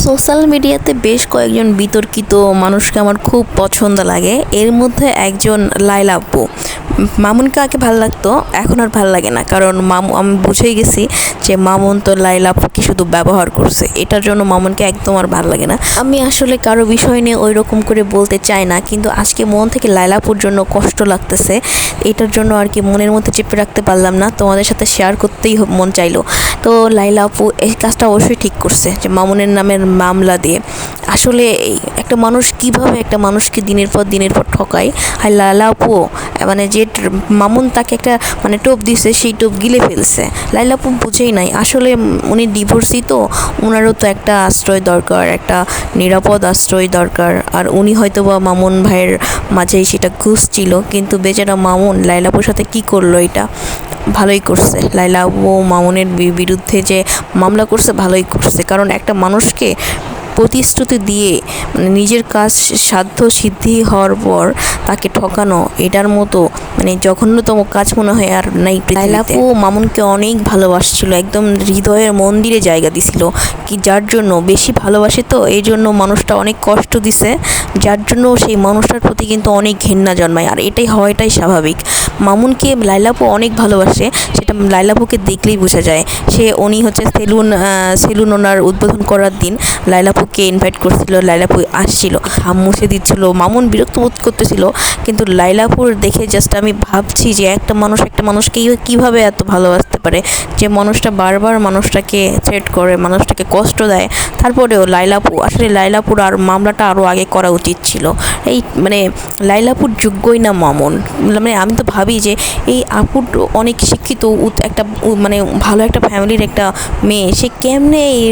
Social মিডিয়াতে বেশ কয়েকজন বিতর্কিত মানুষকে আমার খুব পছন্দ লাগে। এর মধ্যে একজন লায়লা আপু। মামুনকে আগে ভালো লাগতো, এখন আর ভালো লাগে না, কারণ আমি বুঝেই গেছি যে মামুন তো লায়লা আপুকে শুধু ব্যবহার করছে। এটার জন্য মামুনকে একদম আর ভালো লাগে না। আমি আসলে কারো বিষয় নিয়ে ওই রকম করে বলতে চাই না, কিন্তু আজকে মন থেকে লায়লা আপুর জন্য কষ্ট লাগতেছে। এটার জন্য আর কি মনের মধ্যে চেপে রাখতে পারলাম না, তোমাদের সাথে শেয়ার করতেই মন চাইলো। তো লায়লা আপু এই কাজটা অবশ্যই ঠিক করছে যে মামুনের নামের মামলা দিয়ে। আসলে একটা মানুষ কিভাবে একটা মানুষকে দিনের পর ঠকায়। আর লায়লা আপু মানে যে মামুন তাকে একটা মানে টোপ দিছে, সেই টোপ গিলে ফেলছে। লায়লা আপু বুঝেই নাই আসলে উনি ডিভোর্সি, তো ওনারও তো একটা আশ্রয় দরকার, একটা নিরাপদ আশ্রয় দরকার। আর উনি হয়তো বা মামুন ভাইয়ের মাঝেই সেটা খুঁজছিল, কিন্তু বেচারা মামুন লায়লা আপুর সাথে কী করলো, এটা ভালোই করছে। লায়লা আপু মামুনের বিরুদ্ধে যে মামলা করছে ভালোই করছে, কারণ একটা মানুষকে প্রতিশ্রুতি দিয়ে মানে নিজের কাজ সাধ্য সিদ্ধি হওয়ার পর তাকে ঠকানো, এটার মতো মানে জঘন্যতম কাজ মনে হয় আর নাই। লায়লা আপু মামুনকে অনেক ভালোবাসছিল, একদম হৃদয়ের মন্দিরে জায়গা দিছিল, কি যার জন্য বেশি ভালোবাসে, তো এই জন্য মানুষটা অনেক কষ্ট দিছে, যার জন্য সেই মানুষটার প্রতি কিন্তু অনেক ঘেন্না জন্মায়। আর এটাই হওয়াটাই স্বাভাবিক। মামুনকে লায়লা আপু অনেক ভালোবাসে, সেটা লায়লা আপুকে দেখলেই বোঝা যায়। উনি হচ্ছে সেলুন ওনার উদ্বোধন করার দিন লায়লা আপুকে ইনভাইট করছিল, লায়লা আপু আসছিল, ঘাম মুছে দিচ্ছিল, মামুন বিরক্ত বোধ করতেছিল। কিন্তু লায়লা আপুর দেখে জাস্ট আমি ভাবছি যে একটা মানুষকে কীভাবে এত ভালোবাসতে পারে, যে মানুষটা বারবার মানুষটাকে থ্রেট করে, মানুষটাকে কষ্ট দেয়, তারপরেও লায়লা আপু আসলে লায়লা আপুর আর মামলাটা আরও আগে করা উচিত ছিল। এই মানে লায়লা আপুর যোগ্যই না মামুন। মানে আমি তো ভাবি যে এই আপুর অনেক শিক্ষিত একটা মানে ভালো একটা ফ্যামিলির একটা মেয়ে, সে কেমনে এই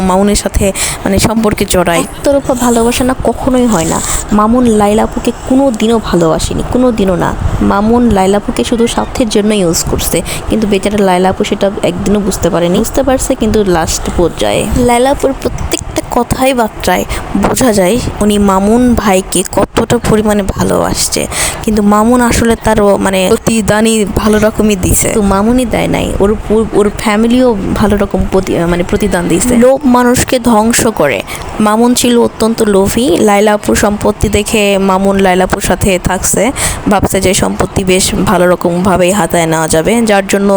মামুনের সাথে মানে সম্পর্কে জড়ায়। একতরফা ভালোবাসা না কখনোই হয় না। মামুন লায়লা আপুকে কোনো দিনও ভালোবাসেনি, কোনো দিনও না। মামুন লায়লা আপুকে শুধু স্বার্থের জন্য ইউজ করছে, কিন্তু বেচারা লায়লা আপু সেটা একদিনও বুঝতে পারেনি। বুঝতে পারছে কিন্তু লাস্ট পর্যায়ে। লায়লা আপুর প্রত্যেকটা কথাই বার্তায় বোঝা যায় উনি মামুন ভাইকে কতটা পরিমাণে ভালোবাসছে, কিন্তু মামুন আসলে তার মানে প্রতিদানই ভালো রকমই দিছে। তো মামুনই দেয় নাই, ওর ফ্যামিলিও ভালো রকম প্রতিদান দিয়েছে। লোভ মানুষকে ধ্বংস করে। মামুন ছিল অত্যন্ত লোভী। লায়লা আপুর সম্পত্তি দেখে মামুন লায়লা আপুর সাথে থাকছে, ভাবছে যে সম্পত্তি বেশ ভালো রকমভাবেই হাতায় নেওয়া যাবে, যার জন্য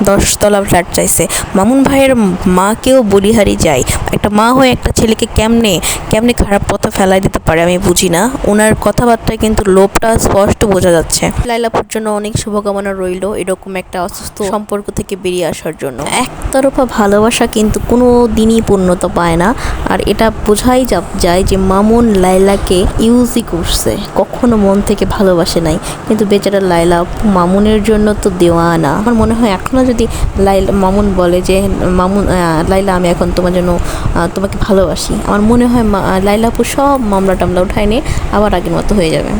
10 তলা ফ্ল্যাট চাইছে। মামুন ভাইয়ের মাকেও বলিহারি যায়। একটা মা হয়ে একটা ছেলেকে কেমনে খারাপ পথে ফেলাই দিতে পারে আমি বুঝি না। ওনার কথাবার্তায় কিন্তু লোভটা স্পষ্ট বোঝা যাচ্ছে। লায়লা আপুর জন্য অনেক শুভকামনা রইল এরকম একটা অসুস্থ সম্পর্ক থেকে বেরিয়ে আসার জন্য। একতরফা ভালোবাসা কিন্তু কোনো দিনই পূর্ণতা পায় না, আর এটা বোঝাই যায় যে মামুন লায়লাকে ইউজই করছে, কখনো মন থেকে ভালোবাসে নাই। কিন্তু বেচারা লায়লা মামুনের জন্য তো দেওয়ানা। আমার মনে হয় এখনও যদি মামুন বলে যে লায়লা আমি এখন তোমার জন্য তোমাকে ভালোবাসি, আমার মনে হয় লায়লা আপু সব মামলা টামলা উঠায় নিয়ে আবার আগের মতো হয়ে যাবে।